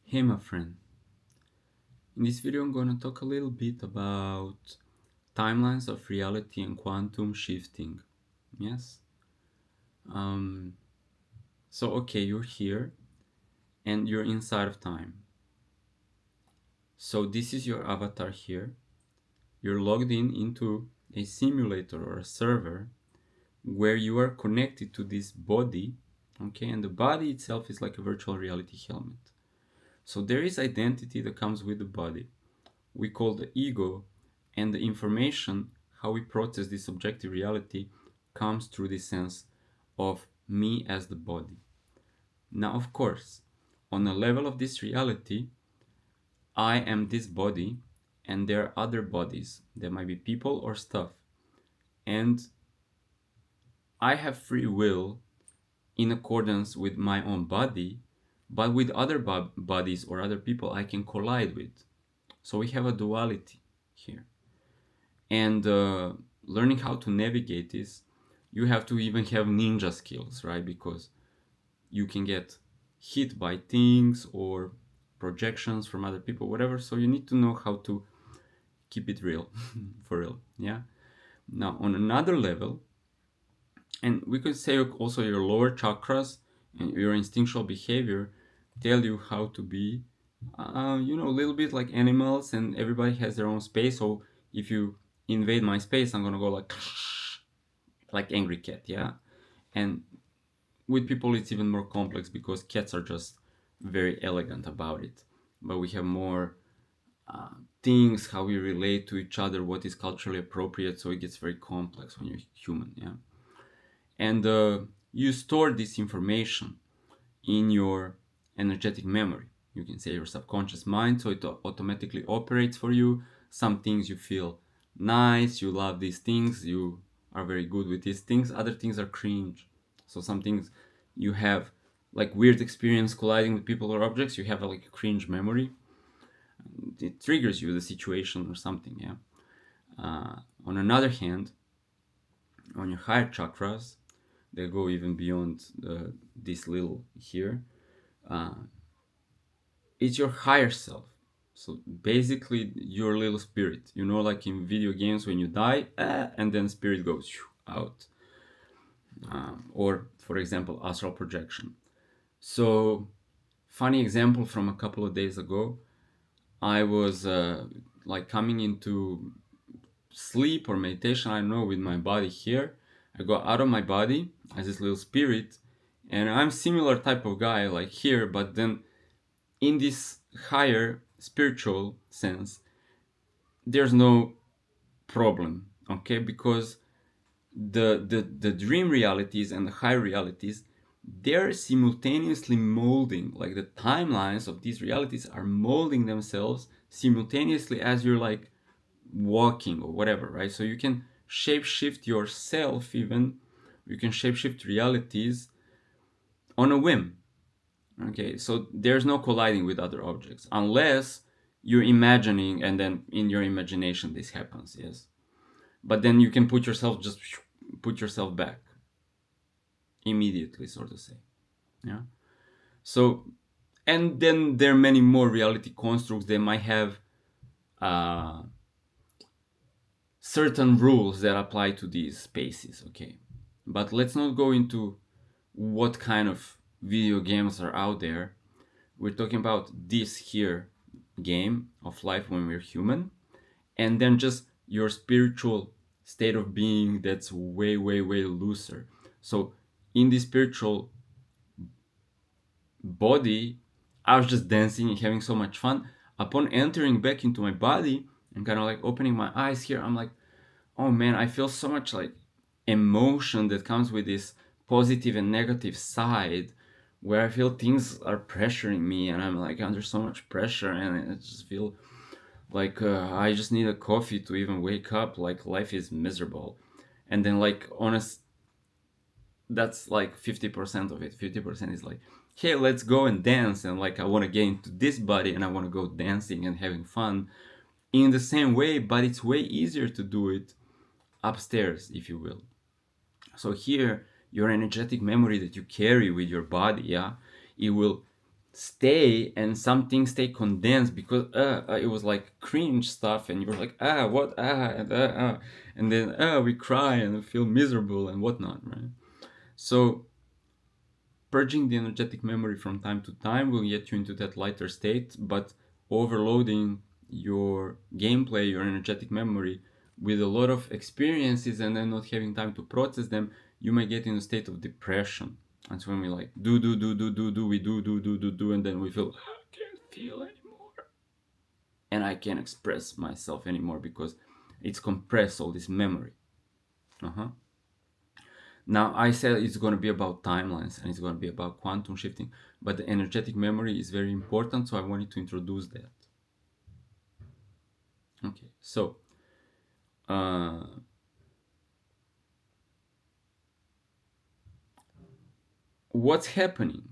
Hey my friend, in this video I'm going to talk a little bit about timelines of reality and quantum shifting. Yes? Um, okay, you're here and you're inside of time. So this is your avatar here. You're logged in into a simulator or a server where you are connected to this body, okay? And the body itself is like a virtual reality helmet. So there is identity that comes with the body. We call the ego, and the information, how we process this objective reality, comes through the sense of me as the body. Now, of course, on a level of this reality, I am this body, and there are other bodies. There might be people or stuff. And I have free will in accordance with my own body, but with other bodies or other people I can collide with. So we have a duality here. And learning how to navigate this, you have to even have ninja skills, right? Because you can get hit by things or projections from other people, whatever. So you need to know how to keep it real. For real. Yeah. Now on another level, and we could say also your lower chakras and your instinctual behavior tell you how to be, a little bit like animals, and everybody has their own space. So if you invade my space, I'm gonna go like angry cat, yeah. And with people, it's even more complex because cats are just very elegant about it, but we have more things how we relate to each other, what is culturally appropriate. So it gets very complex when you're human, yeah. And you store this information in your energetic memory. You can say your subconscious mind, so it automatically operates for you. Some things you feel nice, you love these things, you are very good with these things. Other things are cringe. So some things you have like weird experience colliding with people or objects, you have like a cringe memory. It triggers you the situation or something, yeah. On another hand, on your higher chakras, they go even beyond this little here. Uh, it's your higher self. So basically, your little spirit. You know, like in video games when you die, and then spirit goes out. Or, for example, astral projection. So, funny example from a couple of days ago. I was like coming into sleep or meditation, I don't know, with my body here. I go out of my body as this little spirit, and I'm similar type of guy like here, but then in this higher spiritual sense, there's no problem, okay? Because the dream realities and the high realities, they're simultaneously molding, like the timelines of these realities are molding themselves simultaneously as you're like walking or whatever, right? So you can shape shift yourself, even you can shape shift realities on a whim. Okay, so there's no colliding with other objects unless you're imagining, and then in your imagination this happens, yes. But then you can put yourself back immediately, so to say. Yeah. So, and then there are many more reality constructs. They might have uh, certain rules that apply to these spaces. Okay, but let's not go into what kind of video games are out there. We're talking about this here game of life when we're human, and then just your spiritual state of being that's way, way, way looser. So in the spiritual body, I was just dancing and having so much fun. Upon entering back into my body and kind of like opening my eyes here, I'm like, oh man, I feel so much like emotion that comes with this positive and negative side, where I feel things are pressuring me and I'm like under so much pressure, and I just feel like I just need a coffee to even wake up, like life is miserable. And then like honest, that's like 50% of it. 50% is like, hey, let's go and dance, and like I want to get into this body and I want to go dancing and having fun in the same way, but it's way easier to do it upstairs, if you will. So here, your energetic memory that you carry with your body, yeah, it will stay, and some things stay condensed because it was like cringe stuff, and you were like, what, and then we cry and feel miserable and whatnot, right? So purging the energetic memory from time to time will get you into that lighter state, but overloading your gameplay, your energetic memory with a lot of experiences and then not having time to process them, you may get in a state of depression. That's when we like do, we do, and then we feel, I can't feel anymore. And I can't express myself anymore because it's compressed all this memory. Now, I said it's going to be about timelines and it's going to be about quantum shifting, but the energetic memory is very important, so I wanted to introduce that. Okay, so what's happening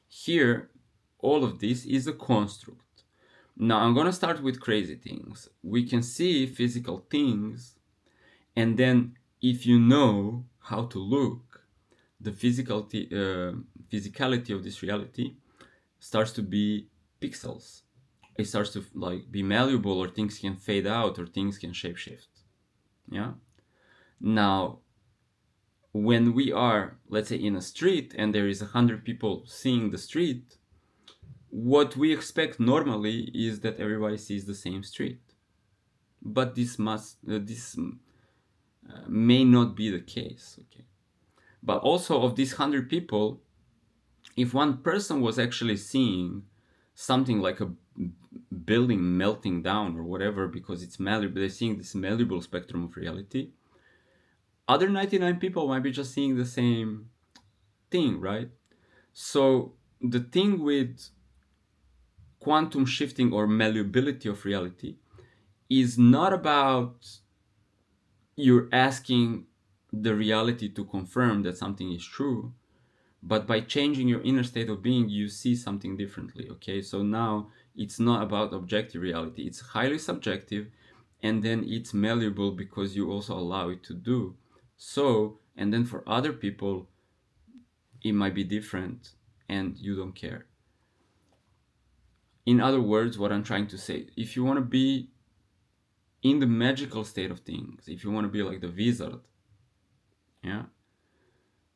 here? All of this is a construct. Now, I'm going to start with crazy things. We can see physical things, and then if you know how to look, the physicality of this reality starts to be pixels. It starts to like be malleable, or things can fade out, or things can shapeshift. Yeah. Now, when we are, let's say, in a street and there is 100 people seeing the street, what we expect normally is that everybody sees the same street. But this may not be the case. Okay. But also, of these 100 people, if one person was actually seeing something like a building melting down or whatever because it's malleable, they're seeing this malleable spectrum of reality, other 99 people might be just seeing the same thing, right? So the thing with quantum shifting or malleability of reality is not about you're asking the reality to confirm that something is true, but by changing your inner state of being, you see something differently. Okay, so now it's not about objective reality, it's highly subjective, and then it's malleable because you also allow it to do so. And then for other people it might be different and you don't care. In other words, what I'm trying to say, if you want to be in the magical state of things, if you want to be like the wizard, yeah,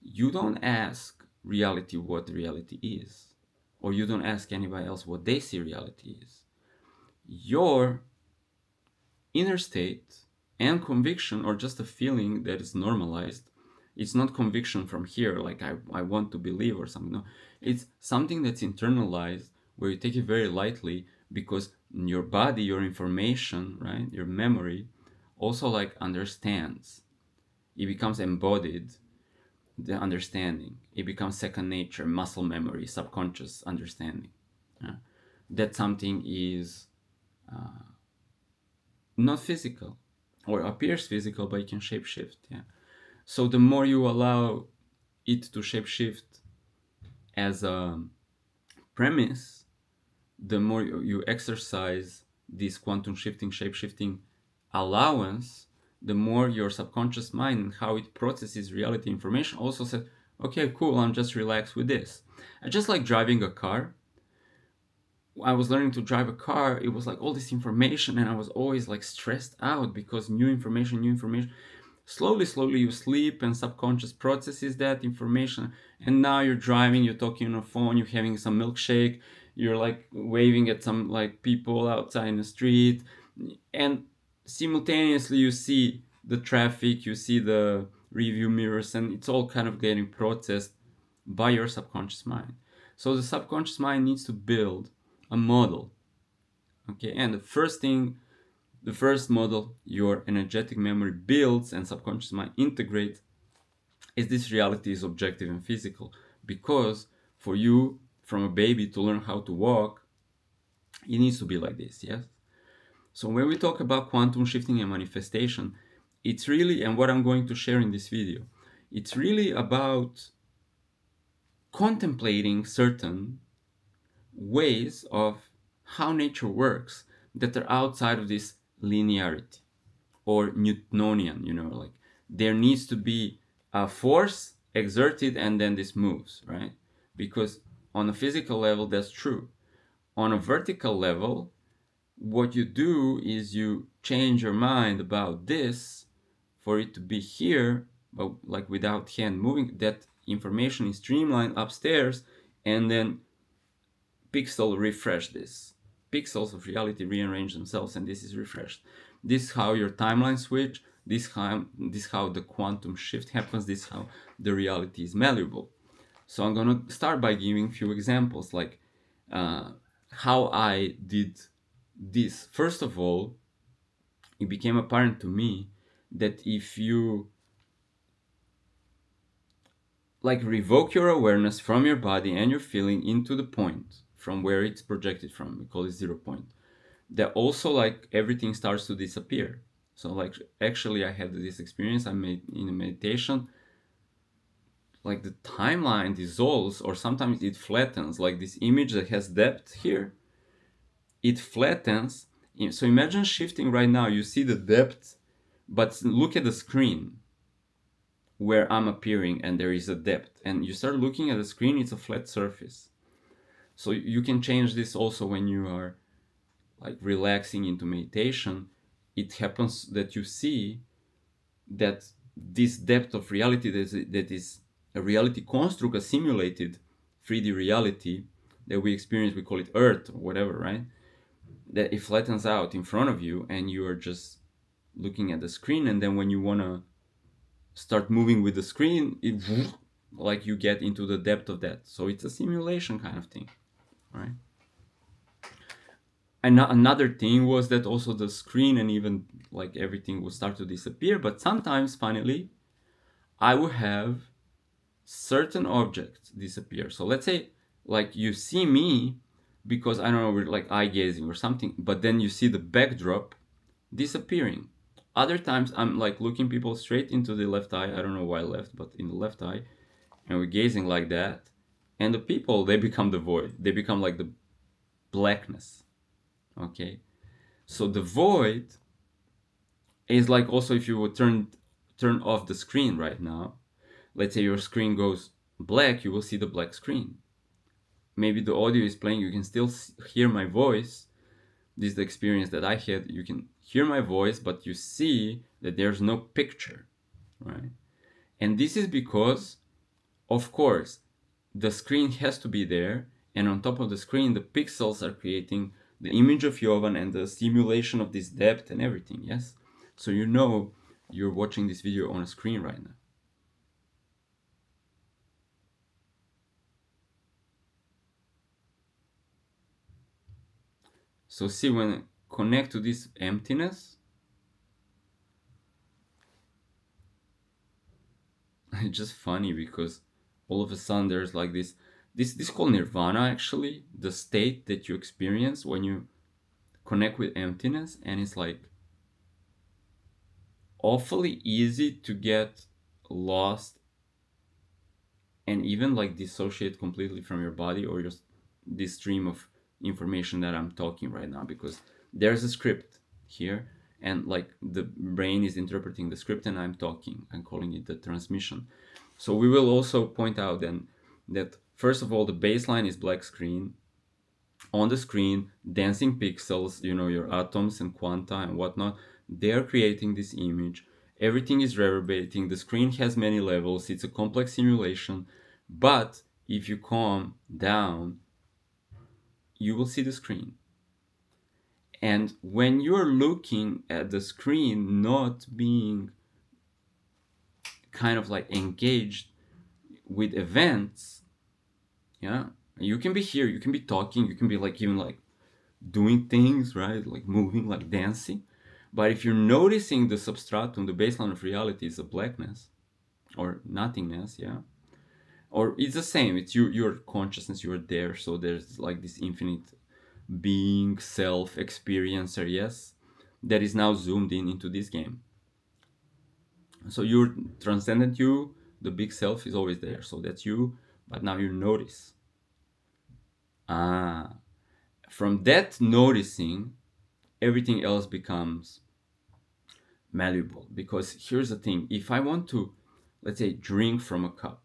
you don't ask reality what reality is, or you don't ask anybody else what they see reality is. Your inner state and conviction, or just a feeling that is normalized, it's not conviction from here, like I want to believe or something. No, it's something that's internalized where you take it very lightly because your body, your information, right, your memory also like understands. It becomes embodied, the understanding. It becomes second nature, muscle memory, subconscious understanding. That something is not physical or appears physical, but it can shapeshift. Yeah. So the more you allow it to shapeshift as a premise, the more you exercise this quantum shifting, shapeshifting allowance, the more your subconscious mind and how it processes reality information also says, okay, cool, I'm just relaxed with this. I just like driving a car. I was learning to drive a car, it was like all this information, and I was always like stressed out because new information. Slowly you sleep and subconscious processes that information, and now you're driving, you're talking on a phone, you're having some milkshake, you're like waving at some like people outside in the street, and simultaneously you see the traffic, you see the review mirrors, and it's all kind of getting processed by your subconscious mind. So the subconscious mind needs to build a model. Okay, and the first model your energetic memory builds and subconscious mind integrates is this reality is objective and physical. Because for you, from a baby to learn how to walk, it needs to be like this, yes? So when we talk about quantum shifting and manifestation, it's really, and what I'm going to share in this video, it's really about contemplating certain ways of how nature works that are outside of this linearity or Newtonian, like there needs to be a force exerted and then this moves, right? Because On a physical level, that's true. On a vertical level, what you do is you change your mind about this for it to be here, but like without hand moving. That information is streamlined upstairs, and then pixel refresh this. Pixels of reality rearrange themselves, and this is refreshed. This is how your timeline switch. This how the quantum shift happens. This is how the reality is malleable. So I'm gonna start by giving a few examples, like how I did this. First of all, it became apparent to me that if you like revoke your awareness from your body and your feeling into the point from where it's projected from, we call it 0 point, that also like everything starts to disappear. So like actually I had this experience I made in a meditation, like the timeline dissolves or sometimes it flattens, like this image that has depth here, it flattens. So imagine shifting right now, you see the depth, but look at the screen where I'm appearing and there is a depth, and you start looking at the screen, it's a flat surface. So you can change this also when you are like relaxing into meditation. It happens that you see that this depth of reality that is a reality construct, a simulated 3D reality that we experience, we call it Earth or whatever, right? That it flattens out in front of you and you are just looking at the screen, and then when you want to start moving with the screen, it like you get into the depth of that. So it's a simulation kind of thing, right? And another thing was that also the screen and even like everything would start to disappear, but sometimes finally I would have certain objects disappear. So let's say like you see me because I don't know, we're like eye gazing or something, but then you see the backdrop disappearing. Other times I'm like looking people straight into the left eye. I don't know why left, but in the left eye, and we're gazing like that. And the people, they become the void. They become like the blackness. Okay. So the void is like also if you would turn off the screen right now. Let's say your screen goes black, you will see the black screen. Maybe the audio is playing, you can still hear my voice. This is the experience that I had. You can hear my voice, but you see that there's no picture, right? And this is because, of course, the screen has to be there, and on top of the screen, the pixels are creating the image of Jovan and the simulation of this depth and everything, yes? So you know you're watching this video on a screen right now. So see, when I connect to this emptiness, it's just funny because all of a sudden there's like this is called nirvana, actually, the state that you experience when you connect with emptiness, and it's like awfully easy to get lost and even like dissociate completely from your body or just this stream of information that I'm talking right now, because there's a script here and like the brain is interpreting the script and I'm talking and calling it the transmission. So we will also point out then that first of all the baseline is black screen. On the screen, dancing pixels, you know, your atoms and quanta and whatnot, they're creating this image. Everything is reverberating. The screen has many levels. It's a complex simulation. But if you calm down, you will see the screen. And when you're looking at the screen, not being kind of like engaged with events, yeah, you can be here, you can be talking, you can be like even like doing things, right? Like moving, like dancing. But if you're noticing the substratum, the baseline of reality is a blackness or nothingness, yeah? Or it's the same, it's your consciousness, you're there. So there's like this infinite being, self, experiencer, yes? That is now zoomed in into this game. So your transcendent you, the big self is always there. So that's you, but now you notice. From that noticing, everything else becomes malleable. Because here's the thing, if I want to, let's say, drink from a cup,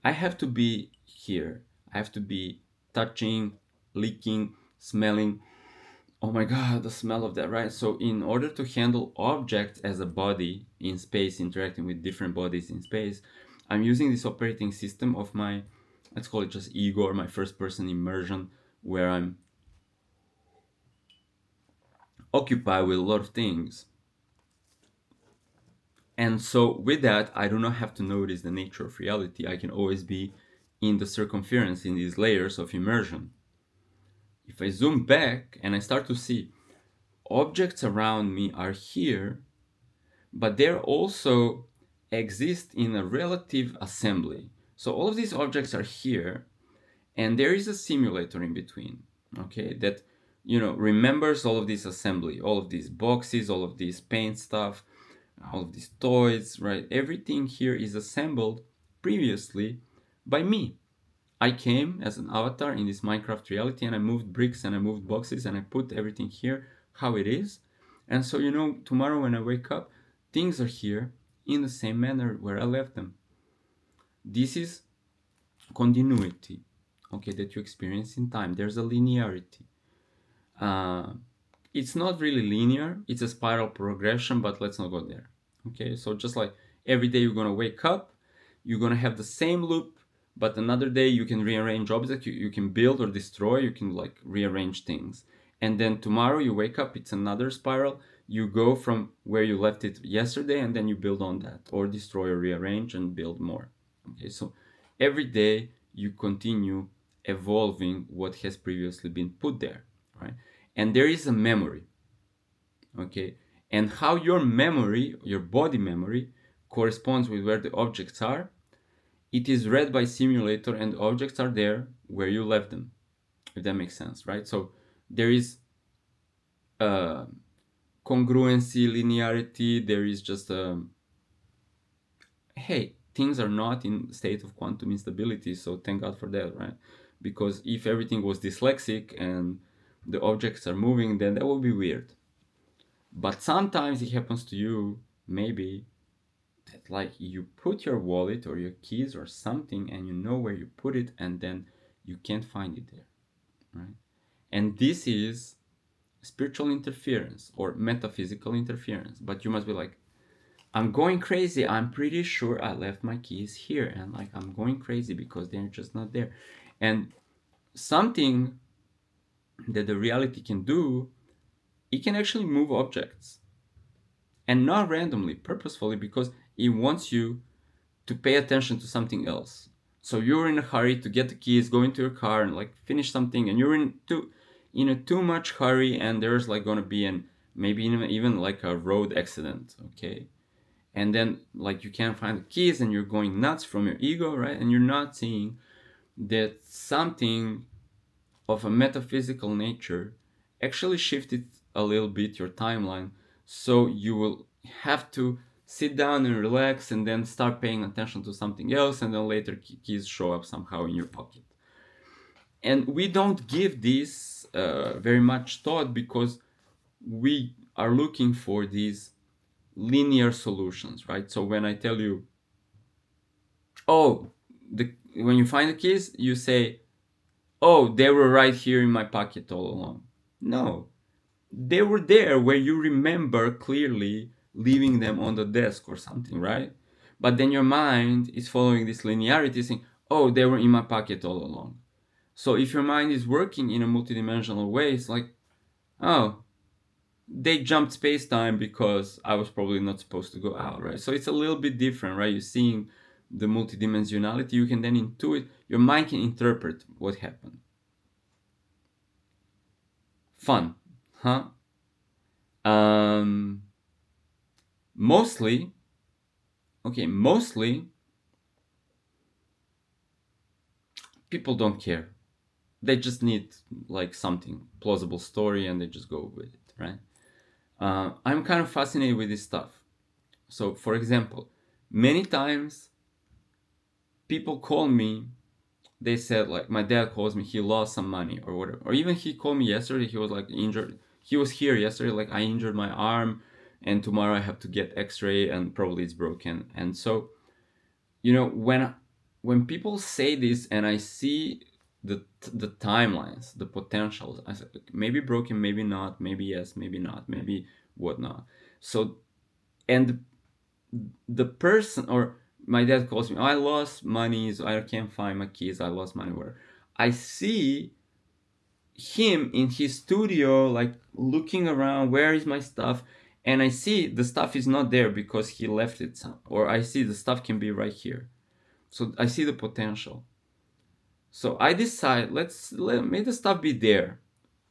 I have to be here. I have to be touching, licking, smelling. Oh my god, the smell of that, right? So in order to handle objects as a body in space, interacting with different bodies in space, I'm using this operating system of my, let's call it just ego, or my first person immersion, where I'm occupied with a lot of things. And so with that, I do not have to notice the nature of reality. I can always be in the circumference, in these layers of immersion. If I zoom back and I start to see objects around me are here, but they also exist in a relative assembly. So all of these objects are here, and there is a simulator in between, okay, that remembers all of this assembly, all of these boxes, all of this paint stuff, all of these toys, right? Everything here is assembled previously by me. I came as an avatar in this Minecraft reality, and I moved bricks and I moved boxes and I put everything here how it is. And so, tomorrow when I wake up, things are here in the same manner where I left them. This is continuity, okay, that you experience in time. There's a linearity. It's not really linear, it's a spiral progression, but let's not go there. Okay, so just like every day you're gonna wake up, you're gonna have the same loop, but another day you can rearrange objects, you can build or destroy, you can like rearrange things. And then tomorrow you wake up, it's another spiral. You go from where you left it yesterday, and then you build on that, or destroy or rearrange and build more. Okay, so every day you continue evolving what has previously been put there, right? And there is a memory, okay? And how your memory, your body memory, corresponds with where the objects are, it is read by simulator, and the objects are there where you left them, if that makes sense, right? So there is congruency, linearity, there is just hey, things are not in state of quantum instability, so thank God for that, right? Because if everything was dyslexic and the objects are moving, then that would be weird. But sometimes it happens to you, maybe, that like you put your wallet or your keys or something and you know where you put it, and then you can't find it there, right? And this is spiritual interference or metaphysical interference. But you must be like, I'm going crazy. I'm pretty sure I left my keys here, and like I'm going crazy because they're just not there. And something that the reality can do, it can actually move objects, and not randomly, purposefully, because it wants you to pay attention to something else. So you're in a hurry to get the keys, go into your car and like finish something, and you're in too much hurry, and there's like gonna be maybe even like a road accident, okay? And then like you can't find the keys and you're going nuts from your ego, right? And you're not seeing that something of a metaphysical nature actually shifted a little bit your timeline, so you will have to sit down and relax and then start paying attention to something else, and then later keys show up somehow in your pocket. And we don't give this very much thought because we are looking for these linear solutions, right? So when I tell you, oh, when you find the keys, you say, oh, they were right here in my pocket all along. No, they were there where you remember clearly leaving them on the desk or something, right? But then your mind is following this linearity, saying, oh, they were in my pocket all along. So if your mind is working in a multidimensional way, it's like, oh, they jumped space-time because I was probably not supposed to go out, right? So it's a little bit different, right? You're seeing the multidimensionality. You can then intuit, your mind can interpret what happened. Fun, huh? Mostly people don't care. They just need like something plausible story, and they just go with it, right? I'm kind of fascinated with this stuff. So for example, many times people call me, they said like, my dad calls me, he lost some money or whatever, or even he called me yesterday, he was like injured, he was here yesterday, like I injured my arm and tomorrow I have to get x-ray and probably it's broken. And so when people say this and I see the timelines, the potentials. I said, maybe broken, maybe not, maybe yes, maybe not, maybe whatnot. So, and the person, or my dad calls me, I lost money, so I can't find my keys, I lost money, where I see him in his studio, like looking around, where is my stuff? And I see the stuff is not there because he left it some, or I see the stuff can be right here. So I see the potential. So I decide, make the stuff be there,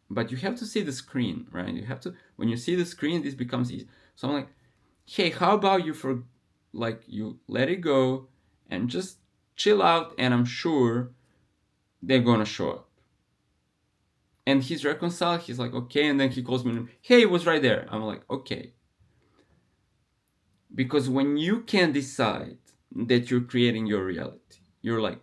but you have to see the screen, right? You have to, when you see the screen, this becomes easy. So I'm like, hey, how about you, for like, you let it go and just chill out, and I'm sure they're gonna show up. And he's reconciled. He's like, okay. And then he calls me, hey, it was right there. I'm like, okay. Because when you can decide that you're creating your reality, you're like,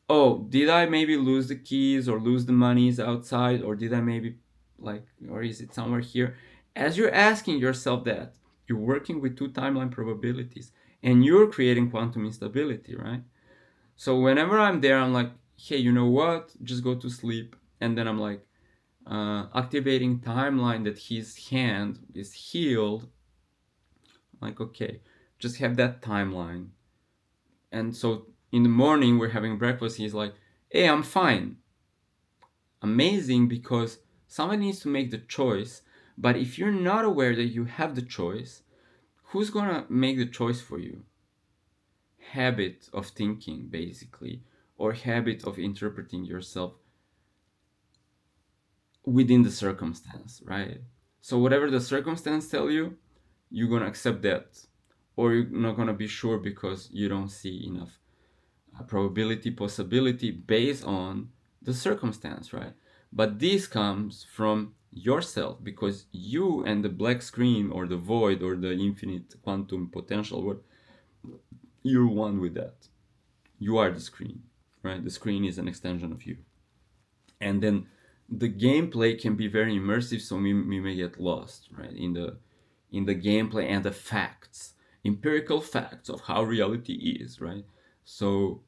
oh, did I maybe lose the keys or lose the monies outside? Or did I maybe, like, or is it somewhere here? As you're asking yourself that, you're working with two timeline probabilities and you're creating quantum instability, right? So whenever I'm there, I'm like, hey, you know what? Just go to sleep. And then I'm like, activating timeline that his hand is healed. Like, okay, just have that timeline. And so in the morning, we're having breakfast. He's like, hey, I'm fine. Amazing, because someone needs to make the choice. But if you're not aware that you have the choice, who's gonna make the choice for you? Habit of thinking, basically, or habit of interpreting yourself within the circumstance, right? So whatever the circumstance tell you, you're gonna accept that, or you're not gonna be sure because you don't see enough probability, possibility based on the circumstance, right? But this comes from yourself, because you and the black screen or the void or the infinite quantum potential, what, you're one with that. You are the screen, right? The screen is an extension of you. And then the gameplay can be very immersive, so we may get lost, right, in the gameplay and the facts, empirical facts of how reality is, right? So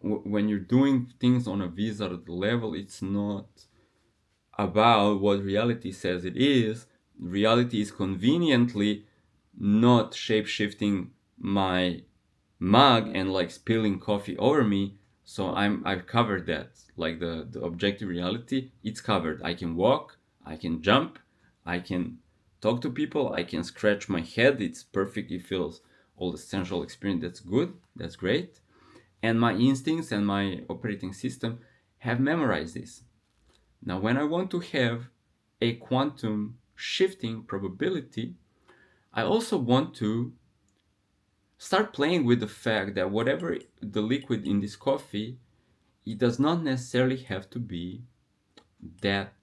when you're doing things on a wizard level, it's not about what reality says it is. Reality is conveniently not shape shifting my mug and like spilling coffee over me. So I've covered that. Like the objective reality, it's covered. I can walk, I can jump, I can talk to people, I can scratch my head. It's perfect. It feels all the sensual experience. That's good. That's great. And my instincts and my operating system have memorized this. Now, when I want to have a quantum shifting probability, I also want to start playing with the fact that whatever the liquid in this coffee, it does not necessarily have to be that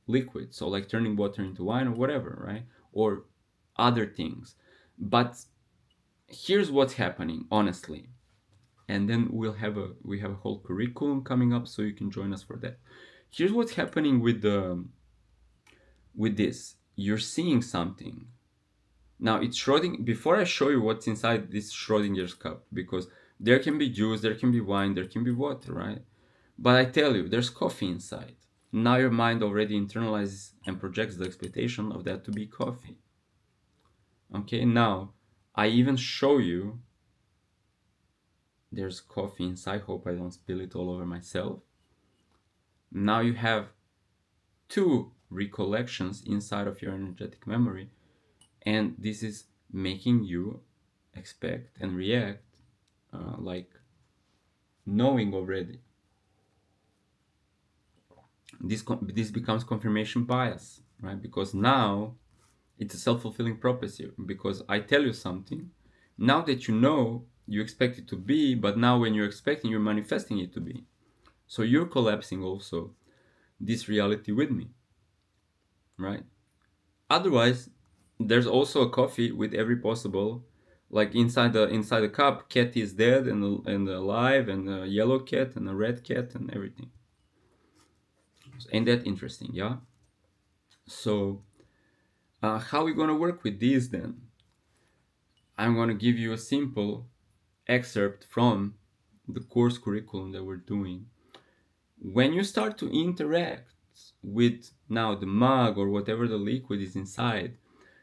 liquid. So like turning water into wine or whatever, right? Or other things. But here's what's happening, honestly. And then we have a whole curriculum coming up, so you can join us for that. Here's what's happening with this. You're seeing something. Now it's Schrodinger. Before I show you what's inside this Schrodinger's cup, because there can be juice, there can be wine, there can be water, right? But I tell you, there's coffee inside. Now your mind already internalizes and projects the expectation of that to be coffee. Okay, now I even show you there's coffee inside. Hope I don't spill it all over myself. Now you have two recollections inside of your energetic memory, and this is making you expect and react like knowing already. This becomes confirmation bias, right? Because now it's a self-fulfilling prophecy, because I tell you something, now that you know, you expect it to be, but now when you're expecting, you're manifesting it to be. So you're collapsing also this reality with me, right? Otherwise, there's also a coffee with every possible, like inside the cup, cat is dead and alive, and a yellow cat and a red cat and everything. Ain't that interesting? Yeah. So how are we gonna work with these then? I'm gonna give you a simple excerpt from the course curriculum that we're doing. When you start to interact with now the mug or whatever the liquid is inside,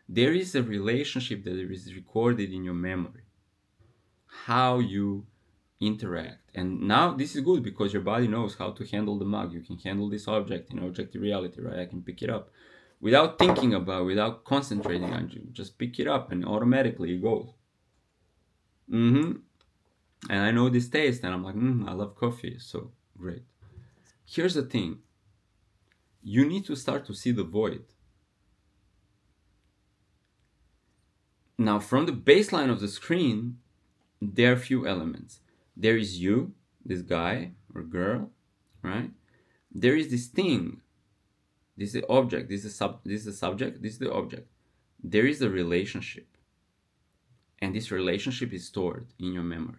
there is a relationship that is recorded in your memory, how you interact. And now this is good because your body knows how to handle the mug. You can handle this object in objective reality, right? I can pick it up without thinking about, without concentrating on you. Just pick it up and automatically it goes. And I know this taste, and I'm like, I love coffee, so great. Here's the thing: you need to start to see the void. Now, from the baseline of the screen, there are few elements. There is you, this guy or girl, right? There is this thing. This is the object. This is the subject. This is the object. There is a relationship, and this relationship is stored in your memory.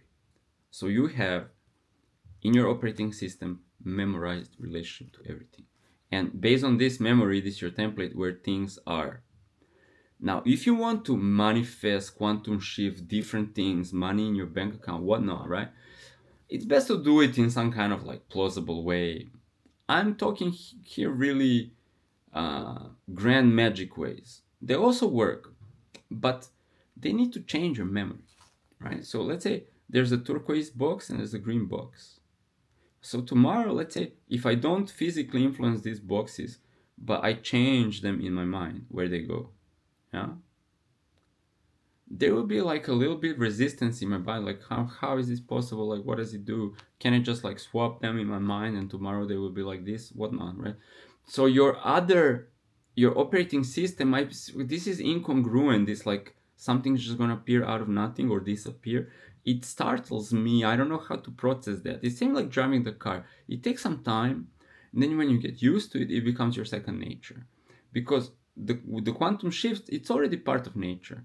So you have in your operating system memorized relationship to everything, and based on this memory, this is your template where things are. Now, if you want to manifest, quantum shift, different things, money in your bank account, whatnot, right? It's best to do it in some kind of like plausible way. I'm talking here really grand magic ways. They also work, but they need to change your memory, right? So let's say there's a turquoise box and there's a green box. So tomorrow, let's say if I don't physically influence these boxes, but I change them in my mind where they go, yeah, there will be like a little bit resistance in my body, like how is this possible, like what does it do, can I just like swap them in my mind and tomorrow they will be like this, whatnot, right? So your operating system might be, this is incongruent, this like something's just gonna appear out of nothing or disappear. It startles me. I don't know how to process that. It seems like driving the car. It takes some time, and then when you get used to it, it becomes your second nature, because the quantum shift, it's already part of nature,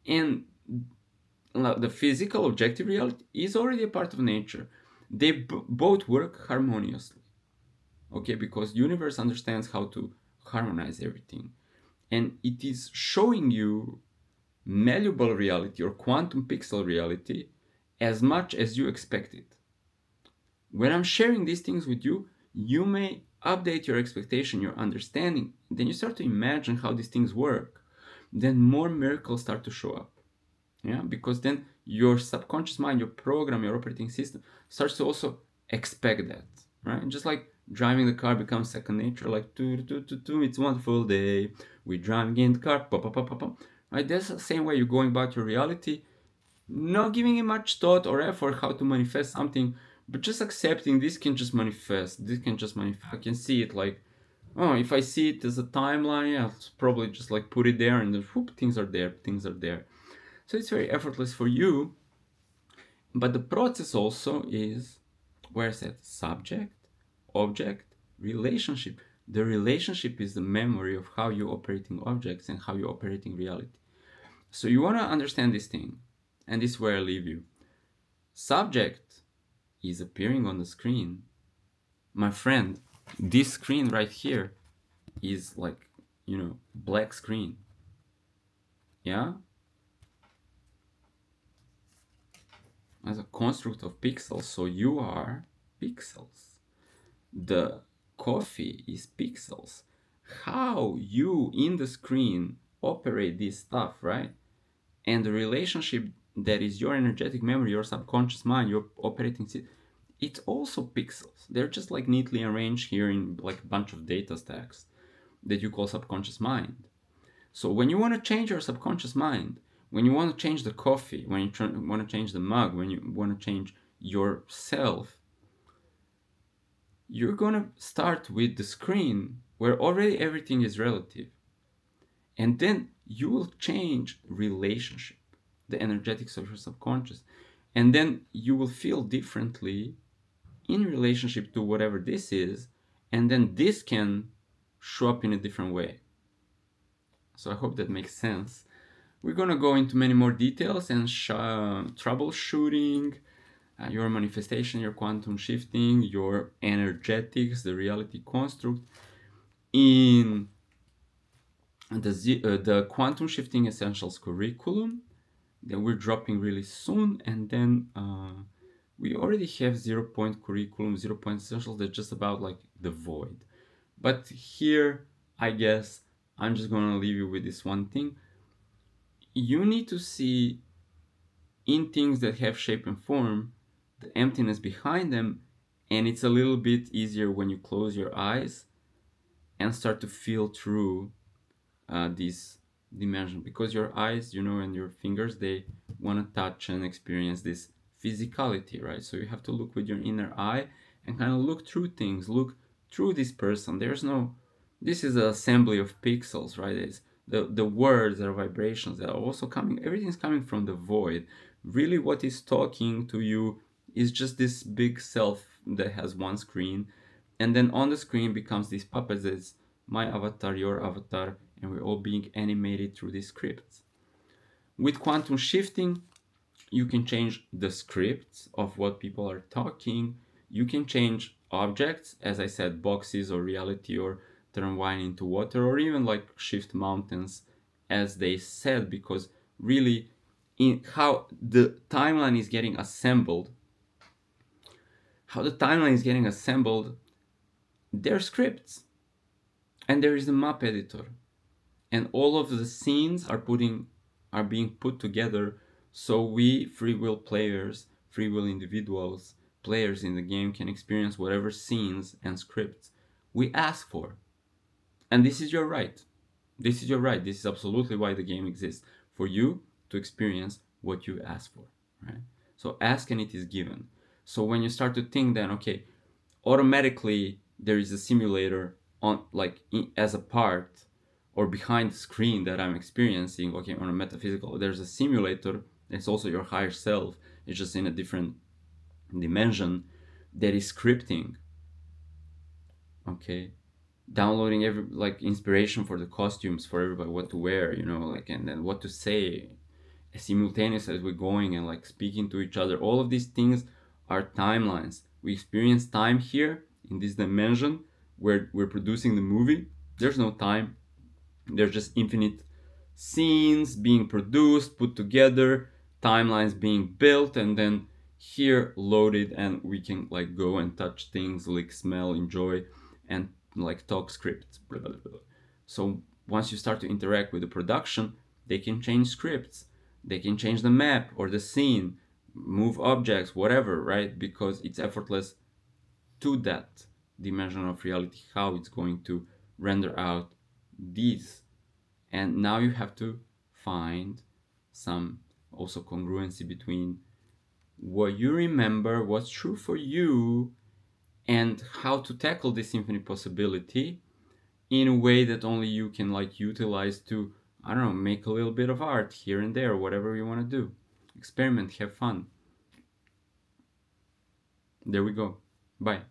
and the physical objective reality is already a part of nature. They both work harmoniously, okay, because universe understands how to harmonize everything, and it is showing you malleable reality or quantum pixel reality as much as you expect it. When I'm sharing these things with you, you may update your expectation, your understanding, then you start to imagine how these things work, then more miracles start to show up. Yeah, because then your subconscious mind, your program, your operating system starts to also expect that, right? Just like driving the car becomes second nature, like it's a wonderful day, we're driving in the car, pop, pop, pop, pop, pop. Right? That's the same way you're going about your reality, not giving it much thought or effort how to manifest something, but just accepting this can just manifest, this can just manifest. I can see it like, oh, if I see it as a timeline, yeah, I'll probably just like put it there and then whoop, things are there, things are there. So it's very effortless for you, but the process also is, where is that? Subject, object, relationship. The relationship is the memory of how you're operating objects and how you're operating reality. So you want to understand this thing, and this is where I leave you. Subject is appearing on the screen. My friend, this screen right here is like, black screen. Yeah? As a construct of pixels, so you are pixels. The coffee is pixels. How you in the screen operate this stuff, right? And the relationship that is your energetic memory, your subconscious mind, your operating system, it's also pixels. They're just like neatly arranged here in like a bunch of data stacks that you call subconscious mind. So when you want to change your subconscious mind, when you want to change the coffee, when you want to change the mug, when you want to change yourself, you're going to start with the screen where already everything is relative. And then you will change relationship, the energetics of your subconscious. And then you will feel differently in relationship to whatever this is. And then this can show up in a different way. So I hope that makes sense. We're going to go into many more details and troubleshooting your manifestation, your quantum shifting, your energetics, the reality construct in the quantum shifting essentials curriculum that we're dropping really soon. And then we already have 0 point curriculum, 0 point essentials that's just about like the void. But here, I guess I'm just gonna leave you with this one thing. You need to see in things that have shape and form the emptiness behind them, and it's a little bit easier when you close your eyes and start to feel through this dimension, because your eyes, and your fingers, they want to touch and experience this physicality, right? So you have to look with your inner eye and kind of look through things, look through this person. This is an assembly of pixels, right? It's the words are vibrations that are also coming, everything's coming from the void. Really, what is talking to you is just this big self that has one screen, and then on the screen becomes these puppets. It's my avatar, your avatar, and we're all being animated through these scripts. With quantum shifting, you can change the scripts of what people are talking. You can change objects, as I said, boxes or reality, or turn wine into water, or even like shift mountains, as they said, because really, in how the timeline is getting assembled, they're scripts, and there is a map editor, and all of the scenes are being put together, so we free will players, free will individuals, players in the game can experience whatever scenes and scripts we ask for. And this is your right. This is your right. This is absolutely why the game exists, for you to experience what you ask for, right? So ask and it is given. So when you start to think, then okay, automatically there is a simulator on, like, as a part or behind the screen that I'm experiencing. Okay, on a metaphysical, there's a simulator. It's also your higher self. It's just in a different dimension that is scripting. Okay, downloading every, like, inspiration for the costumes for everybody, what to wear, like, and then what to say simultaneously as we're going and like speaking to each other. All of these things are timelines. We experience time here in this dimension where we're producing the movie. There's no time. There's just infinite scenes being produced, put together, timelines being built, and then here loaded, and we can like go and touch things, lick, smell, enjoy, and like talk scripts. Blah, blah, blah. So once you start to interact with the production, they can change scripts, they can change the map or the scene, move objects, whatever, right? Because it's effortless to that dimension of reality, how it's going to render out these. And now you have to find some also congruency between what you remember, what's true for you, and how to tackle this infinite possibility in a way that only you can like utilize to, I don't know, make a little bit of art here and there, whatever you want to do. Experiment, have fun. There we go. Bye.